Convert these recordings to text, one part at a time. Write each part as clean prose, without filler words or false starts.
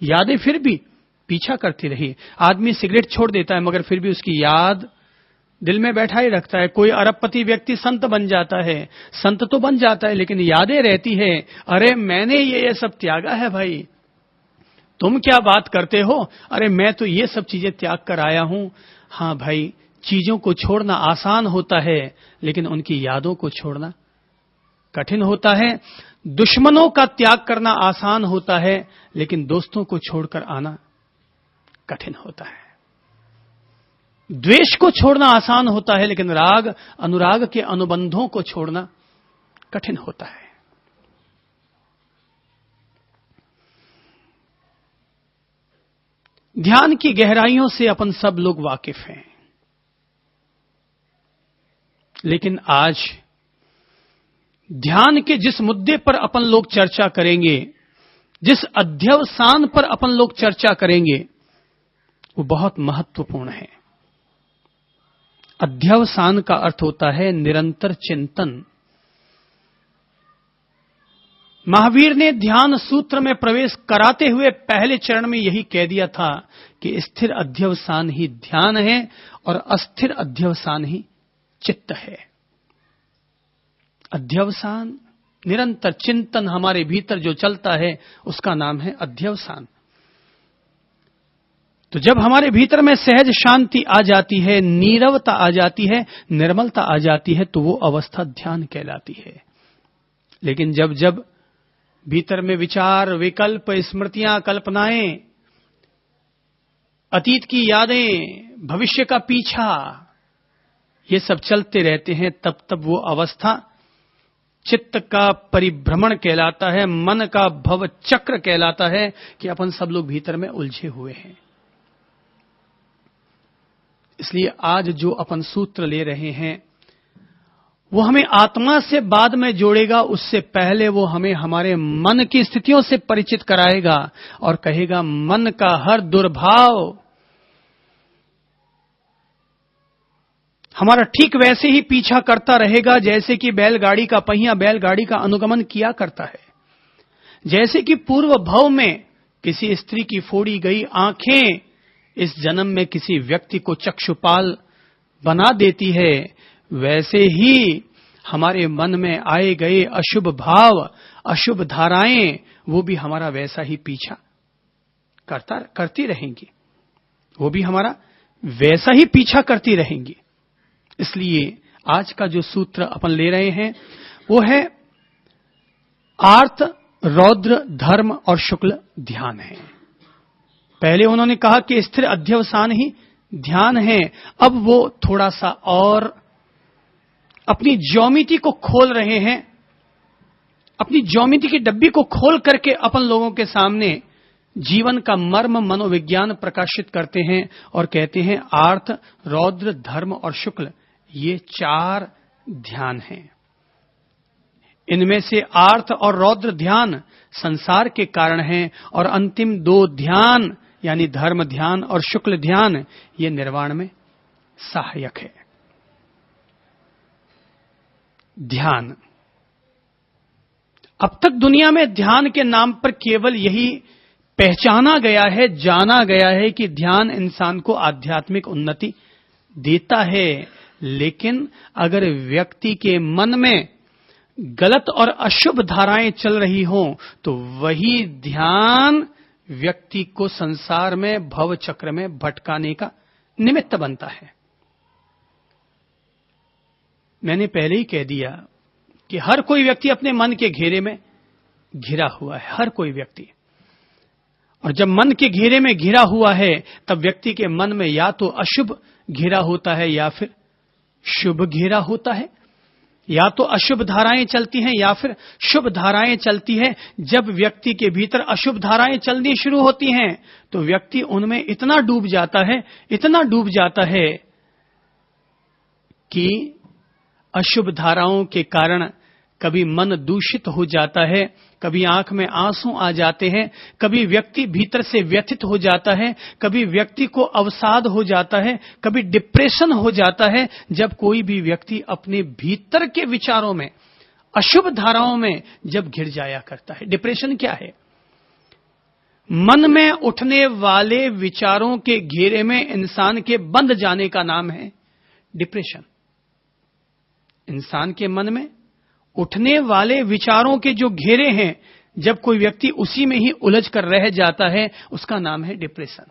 यादें फिर भी पीछा करती रही। आदमी सिगरेट छोड़ देता है मगर फिर भी उसकी याद दिल में बैठा ही रखता है। कोई अरबपति व्यक्ति संत बन जाता है, संत तो बन जाता है लेकिन यादें रहती है, अरे मैंने ये सब त्यागा है भाई, तुम क्या बात करते हो, अरे मैं तो ये सब चीजें त्याग कर आया हूं। हां भाई, चीजों को छोड़ना आसान होता है लेकिन उनकी यादों को छोड़ना कठिन होता है। दुश्मनों का त्याग करना आसान होता है लेकिन दोस्तों को छोड़कर आना कठिन होता है। द्वेष को छोड़ना आसान होता है लेकिन राग अनुराग के अनुबंधों को छोड़ना कठिन होता है। ध्यान की गहराइयों से अपन सब लोग वाकिफ हैं, लेकिन आज ध्यान के जिस मुद्दे पर अपन लोग चर्चा करेंगे, जिस अध्यवसान पर अपन लोग चर्चा करेंगे, वो बहुत महत्वपूर्ण है। अध्यवसान का अर्थ होता है निरंतर चिंतन। महावीर ने ध्यान सूत्र में प्रवेश कराते हुए पहले चरण में यही कह दिया था कि स्थिर अध्यवसान ही ध्यान है और अस्थिर अध्यवसान ही चित्त है। अध्यवसान, निरंतर चिंतन हमारे भीतर जो चलता है उसका नाम है अध्यवसान। तो जब हमारे भीतर में सहज शांति आ जाती है, नीरवता आ जाती है, निर्मलता आ जाती है, तो वो अवस्था ध्यान कहलाती है। लेकिन जब जब भीतर में विचार, विकल्प, स्मृतियां, कल्पनाएं, अतीत की यादें, भविष्य का पीछा, ये सब चलते रहते हैं, तब तब वो अवस्था चित्त का परिभ्रमण कहलाता है, मन का भव चक्र कहलाता है कि अपन सब लोग भीतर में उलझे हुए हैं। इसलिए आज जो अपन सूत्र ले रहे हैं वो हमें आत्मा से बाद में जोड़ेगा, उससे पहले वो हमें हमारे मन की स्थितियों से परिचित कराएगा और कहेगा मन का हर दुर्भाव हमारा ठीक वैसे ही पीछा करता रहेगा जैसे कि बैलगाड़ी का पहिया बैलगाड़ी का अनुगमन किया करता है। जैसे कि पूर्व भव में किसी स्त्री की फोड़ी गई आंखें इस जन्म में किसी व्यक्ति को चक्षुपाल बना देती है, वैसे ही हमारे मन में आए गए अशुभ भाव, अशुभ धाराएं, वो भी हमारा वैसा ही पीछा करती रहेंगी, वो भी हमारा वैसा ही पीछा करती रहेंगी। इसलिए आज का जो सूत्र अपन ले रहे हैं वो है आर्त, रौद्र, धर्म और शुक्ल ध्यान है। पहले उन्होंने कहा कि स्थिर अध्यवसान ही ध्यान है। अब वो थोड़ा सा और अपनी ज्योमिति को खोल रहे हैं, अपनी ज्योमिति की डब्बी को खोल करके अपन लोगों के सामने जीवन का मर्म मनोविज्ञान प्रकाशित करते हैं और कहते हैं आर्त, रौद्र, धर्म और शुक्ल ये 4 ध्यान हैं। इनमें से आर्त और रौद्र ध्यान संसार के कारण हैं और अंतिम 2 ध्यान यानी धर्म ध्यान और शुक्ल ध्यान ये निर्वाण में सहायक है। ध्यान, अब तक दुनिया में ध्यान के नाम पर केवल यही पहचाना गया है, जाना गया है कि ध्यान इंसान को आध्यात्मिक उन्नति देता है। लेकिन अगर व्यक्ति के मन में गलत और अशुभ धाराएं चल रही हों तो वही ध्यान व्यक्ति को संसार में भव चक्र में भटकाने का निमित्त बनता है। मैंने पहले ही कह दिया कि हर कोई व्यक्ति अपने मन के घेरे में घिरा हुआ है, हर कोई व्यक्ति। और जब मन के घेरे में घिरा हुआ है तब व्यक्ति के मन में या तो अशुभ घेरा होता है या फिर शुभ घेरा होता है, या तो अशुभ धाराएं चलती हैं या फिर शुभ धाराएं चलती हैं। जब व्यक्ति के भीतर अशुभ धाराएं चलनी शुरू होती हैं तो व्यक्ति उनमें इतना डूब जाता है कि अशुभ धाराओं के कारण कभी मन दूषित हो जाता है, कभी आंख में आंसू आ जाते हैं, कभी व्यक्ति भीतर से व्यथित हो जाता है, कभी व्यक्ति को अवसाद हो जाता है, कभी डिप्रेशन हो जाता है। जब कोई भी व्यक्ति अपने भीतर के विचारों में, अशुभ धाराओं में जब घिर जाया करता है। डिप्रेशन क्या है? मन में उठने वाले विचारों के घेरे में इंसान के बंध जाने का नाम है डिप्रेशन। इंसान के मन में उठने वाले विचारों के जो घेरे हैं, जब कोई व्यक्ति उसी में ही उलझ कर रह जाता है, उसका नाम है डिप्रेशन।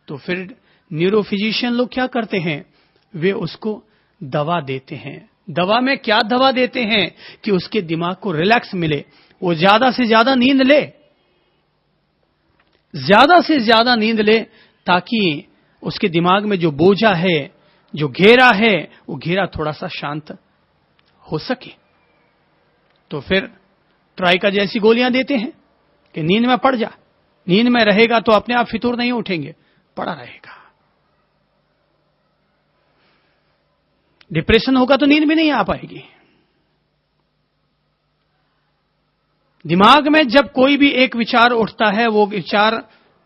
तो फिर न्यूरोफिजिशियन लोग क्या करते हैं? वे उसको दवा देते हैं। दवा में क्या दवा देते हैं? कि उसके दिमाग को रिलैक्स मिले, वो ज्यादा से ज्यादा नींद ले, ज्यादा से ज्यादा नींद ले, ताकि उसके दिमाग में जो बोझा है, जो घेरा है, वो घेरा थोड़ा सा शांत हो सके। तो फिर ट्राइका जैसी गोलियां देते हैं कि नींद में पड़ जा, नींद में रहेगा तो अपने आप फितूर नहीं उठेंगे, पड़ा रहेगा। डिप्रेशन होगा तो नींद भी नहीं आ पाएगी। दिमाग में जब कोई भी एक विचार उठता है, वो विचार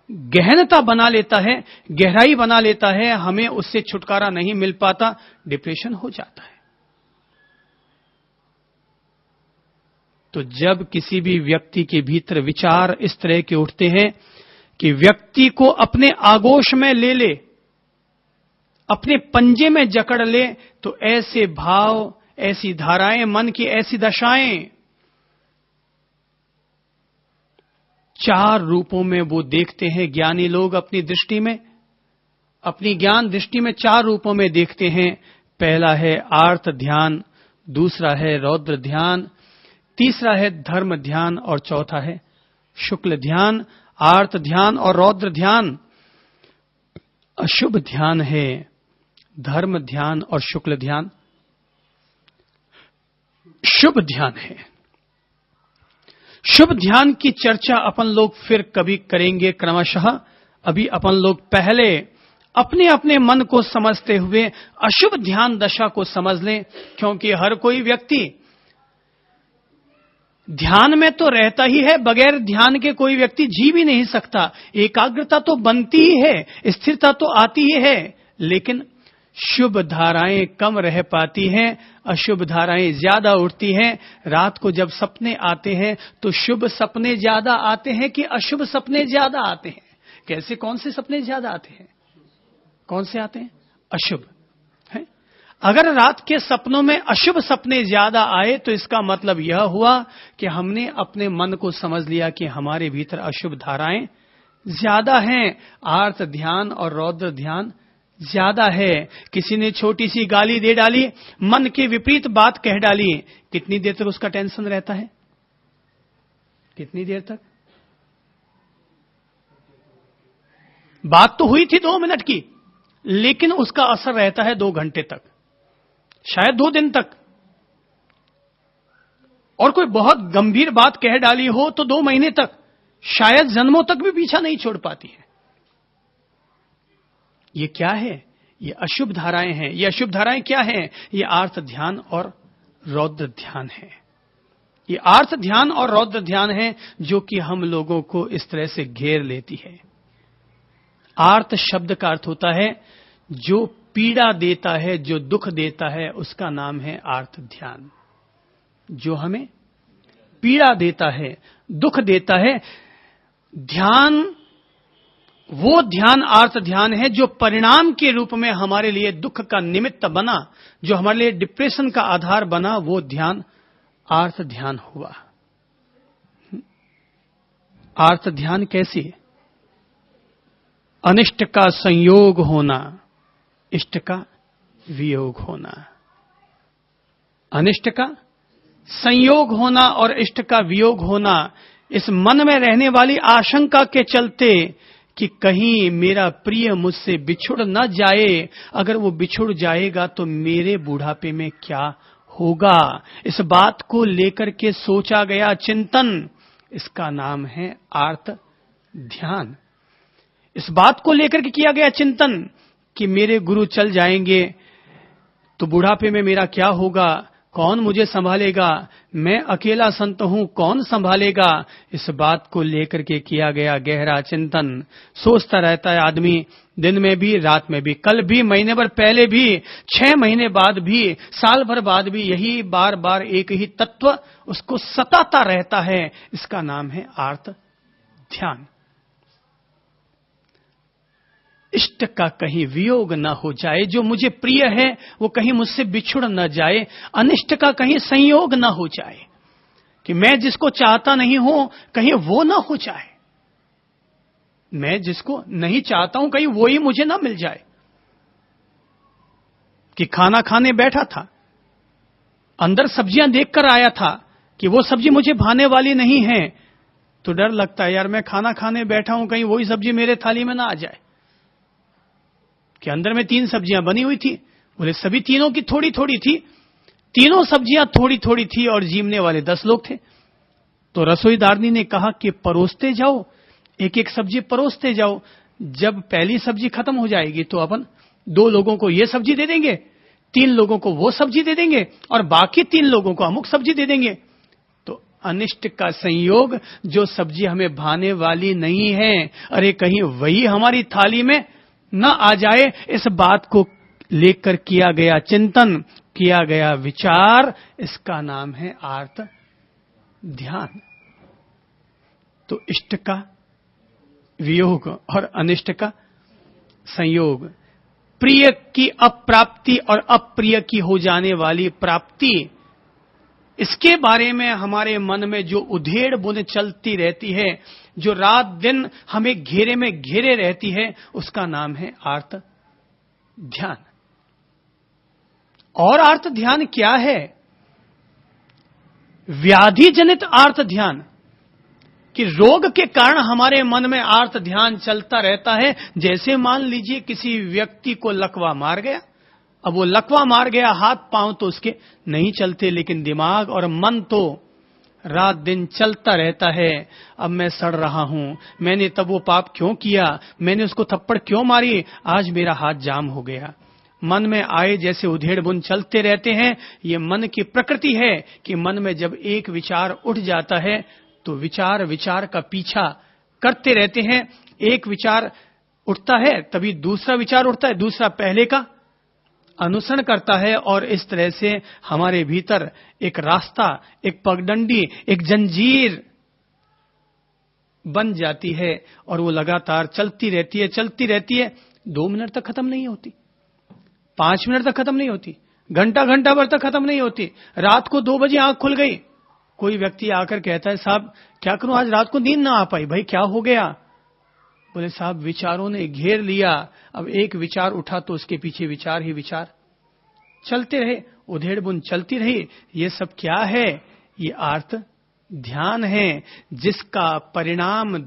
गहनता बना लेता है, गहराई बना लेता है, हमें उससे छुटकारा नहीं मिल पाता, डिप्रेशन हो जाता है। तो जब किसी भी व्यक्ति के भीतर विचार इस तरह के उठते हैं कि व्यक्ति को अपने आगोश में ले ले, अपने पंजे में जकड़ ले, तो ऐसे भाव, ऐसी धाराएं, मन की ऐसी दशाएं 4 रूपों में वो देखते हैं। ज्ञानी लोग अपनी दृष्टि में, अपनी ज्ञान दृष्टि में 4 रूपों में देखते हैं। पहला है आर्त ध्यान, दूसरा है रौद्र ध्यान, तीसरा है धर्म ध्यान और चौथा है शुक्ल ध्यान। आर्त ध्यान और रौद्र ध्यान अशुभ ध्यान है, धर्म ध्यान और शुक्ल ध्यान शुभ ध्यान है। शुभ ध्यान की चर्चा अपन लोग फिर कभी करेंगे क्रमशः। अभी अपन लोग पहले अपने अपने मन को समझते हुए अशुभ ध्यान दशा को समझ लें, क्योंकि हर कोई व्यक्ति ध्यान में तो रहता ही है, बगैर ध्यान के कोई व्यक्ति जी भी नहीं सकता। एकाग्रता तो बनती ही है, स्थिरता तो आती ही है, लेकिन शुभ धाराएं कम रह पाती हैं, अशुभ धाराएं ज्यादा उठती हैं। रात को जब सपने आते हैं तो शुभ सपने ज्यादा आते हैं कि अशुभ सपने ज्यादा आते हैं? कैसे, कौन से सपने ज्यादा आते हैं? कौन से आते हैं? अशुभ है। अगर रात के सपनों में अशुभ सपने ज्यादा आए तो इसका मतलब यह हुआ कि हमने अपने मन को समझ लिया कि हमारे भीतर अशुभ धाराएं ज्यादा हैं, आर्त ध्यान और रौद्र ध्यान ज्यादा है। किसी ने छोटी सी गाली दे डाली, मन के विपरीत बात कह डाली, कितनी देर तक उसका टेंशन रहता है? कितनी देर तक? बात तो हुई थी 2 मिनट की, लेकिन उसका असर रहता है 2 घंटे तक, शायद 2 दिन तक। और कोई बहुत गंभीर बात कह डाली हो तो 2 महीने तक, शायद जन्मों तक भी पीछा नहीं छोड़ पाती है। ये क्या है? ये अशुभ धाराएं हैं। ये अशुभ धाराएं क्या हैं? ये आर्त ध्यान और रौद्र ध्यान है। ये आर्त ध्यान और रौद्र ध्यान है जो कि हम लोगों को इस तरह से घेर लेती है। आर्त शब्द का अर्थ होता है जो पीड़ा देता है, जो दुख देता है, उसका नाम है आर्त ध्यान। जो हमें पीड़ा देता है, दुख देता है, ध्यान, वो ध्यान आर्त ध्यान है जो परिणाम के रूप में हमारे लिए दुख का निमित्त बना, जो हमारे लिए डिप्रेशन का आधार बना, वो ध्यान आर्त ध्यान हुआ। आर्त ध्यान कैसी है? अनिष्ट का संयोग होना, इष्ट का वियोग होना। अनिष्ट का संयोग होना और इष्ट का वियोग होना, इस मन में रहने वाली आशंका के चलते कि कहीं मेरा प्रिय मुझसे बिछुड़ न जाए, अगर वो बिछुड़ जाएगा तो मेरे बुढ़ापे में क्या होगा, इस बात को लेकर के सोचा गया चिंतन, इसका नाम है आर्त ध्यान। इस बात को लेकर के किया गया चिंतन कि मेरे गुरु चल जाएंगे तो बुढ़ापे में मेरा क्या होगा, कौन मुझे संभालेगा, मैं अकेला संत हूं, कौन संभालेगा, इस बात को लेकर के किया गया गहरा चिंतन। सोचता रहता है आदमी, दिन में भी, रात में भी, कल भी, महीने भर पहले भी, 6 महीने बाद भी, साल भर बाद भी, यही बार बार एक ही तत्व उसको सताता रहता है। इसका नाम है आर्त ध्यान। इष्ट का कहीं वियोग न हो जाए, जो मुझे प्रिय है वो कहीं मुझसे बिछुड़ न जाए, अनिष्ट का कहीं संयोग न हो जाए, कि मैं जिसको चाहता नहीं हूं कहीं वो ना हो जाए, मैं जिसको नहीं चाहता हूं कहीं वो ही मुझे ना मिल जाए। कि खाना खाने बैठा था, अंदर सब्जियां देखकर आया था कि वो सब्जी मुझे भाने वाली नहीं है, तो डर लगता है यार मैं खाना खाने बैठा हूं कहीं वही सब्जी मेरे थाली में ना आ जाए। कि अंदर में 3 सब्जियां बनी हुई थी, बोले सभी तीनों की थोड़ी थोड़ी थी, तीनों सब्जियां थोड़ी थोड़ी थी और जीमने वाले 10 लोग थे। तो रसोईदारनी ने कहा कि परोसते जाओ, एक एक सब्जी परोसते जाओ, जब पहली सब्जी खत्म हो जाएगी तो अपन 2 लोगों को ये सब्जी दे देंगे, 3 लोगों को वो सब्जी दे देंगे और बाकी 3 लोगों को अमुक सब्जी दे देंगे। तो अनिष्ट का संयोग, जो सब्जी हमें भाने वाली नहीं है, अरे कहीं वही हमारी थाली में न आ जाए, इस बात को लेकर किया गया चिंतन, किया गया विचार, इसका नाम है आर्त ध्यान। तो इष्ट का वियोग और अनिष्ट का संयोग, प्रिय की अप्राप्ति और अप्रिय की हो जाने वाली प्राप्ति, इसके बारे में हमारे मन में जो उधेड़ बुन चलती रहती है, जो रात दिन हमें घेरे में घेरे रहती है, उसका नाम है आर्त ध्यान। और आर्त ध्यान क्या है? व्याधि जनित आर्त ध्यान, कि रोग के कारण हमारे मन में आर्त ध्यान चलता रहता है। जैसे मान लीजिए किसी व्यक्ति को लकवा मार गया, अब वो लकवा मार गया, हाथ पांव तो उसके नहीं चलते, लेकिन दिमाग और मन तो रात दिन चलता रहता है। अब मैं सड़ रहा हूं, मैंने तब वो पाप क्यों किया, मैंने उसको थप्पड़ क्यों मारी, आज मेरा हाथ जाम हो गया। मन में आए जैसे उधेड़ बुन चलते रहते हैं। ये मन की प्रकृति है कि मन में जब एक विचार उठ जाता है तो विचार विचार का पीछा करते रहते हैं। एक विचार उठता है तभी दूसरा विचार उठता है, दूसरा पहले का अनुसरण करता है, और इस तरह से हमारे भीतर एक रास्ता, एक पगडंडी, एक जंजीर बन जाती है और वो लगातार चलती रहती है, चलती रहती है। 2 मिनट तक खत्म नहीं होती, 5 मिनट तक खत्म नहीं होती, घंटा घंटा भर तक खत्म नहीं होती। रात को 2 बजे आंख खुल गई, कोई व्यक्ति आकर कहता है साहब क्या करूं, आज रात को नींद ना आ पाई। भाई क्या हो गया? बोले साहब विचारों ने घेर लिया। अब एक विचार उठा तो उसके पीछे विचार ही विचार चलते रहे, उधेड़ बुन चलती रही। ये सब क्या है? ये आर्त ध्यान है, जिसका परिणाम